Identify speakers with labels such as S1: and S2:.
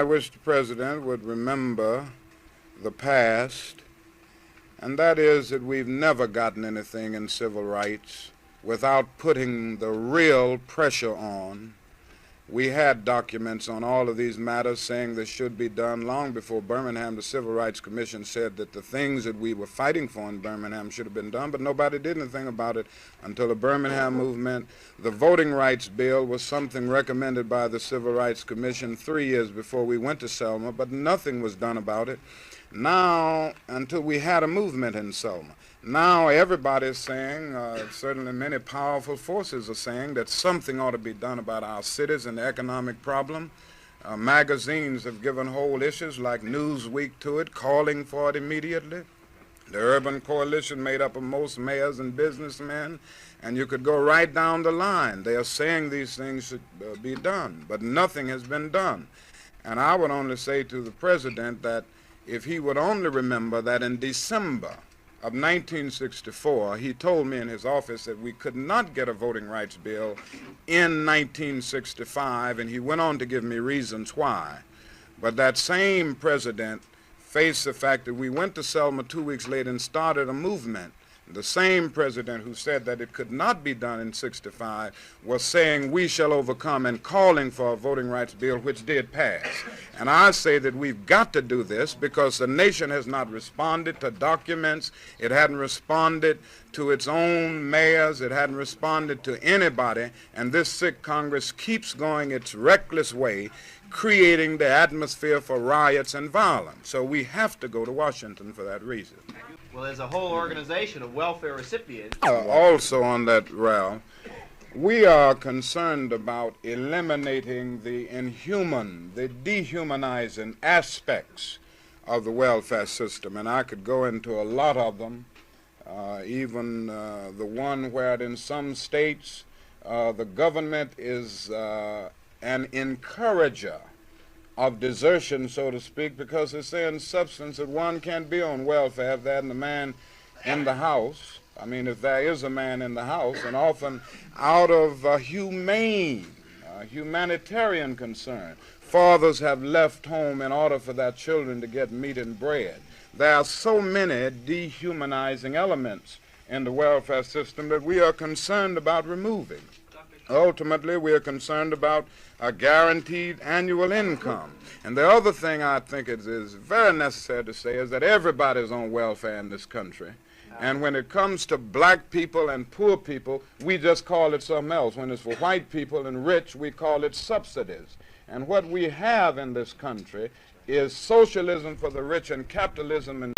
S1: I wish the President would remember the past, and that is that we've never gotten anything in civil rights without putting the real pressure on. We had documents on all of these matters saying this should be done long before Birmingham. The Civil Rights Commission said that the things that we were fighting for in Birmingham should have been done, but nobody did anything about it until the Birmingham movement. The voting rights bill was something recommended by the Civil Rights Commission 3 years before we went to Selma, but nothing was done about it. Now, until we had a movement in Selma. Now everybody is saying, certainly many powerful forces are saying that something ought to be done about our cities and the economic problem. Magazines have given whole issues like Newsweek to it, calling for it immediately. The Urban Coalition made up of most mayors and businessmen, and you could go right down the line. They are saying these things should be done, but nothing has been done. And I would only say to the President that if he would only remember that in December of 1964, he told me in his office that we could not get a voting rights bill in 1965, and he went on to give me reasons why. But that same president faced the fact that we went to Selma 2 weeks later and started a movement. The same president who said that it could not be done in 65 was saying we shall overcome and calling for a voting rights bill, which did pass. And I say that we've got to do this because the nation has not responded to documents. It hadn't responded to its own mayors. It hadn't responded to anybody. And this sick Congress keeps going its reckless way, creating the atmosphere for riots and violence. So we have to go to Washington for that reason.
S2: Well, there's a whole organization of welfare recipients.
S1: Also on that, Ralph, we are concerned about eliminating the inhuman, the dehumanizing aspects of the welfare system, and I could go into a lot of them, even the one where in some states the government is an encourager of desertion, so to speak, because they say in substance that one can't be on welfare if there isn't a man in the house. I mean, if there is a man in the house, and often out of humanitarian concern, fathers have left home in order for their children to get meat and bread. There are so many dehumanizing elements in the welfare system that we are concerned about removing. Ultimately, we are concerned about a guaranteed annual income. And the other thing I think is very necessary to say is that everybody's on welfare in this country. And when it comes to black people and poor people, we just call it something else. When it's for white people and rich, we call it subsidies. And what we have in this country is socialism for the rich and capitalism and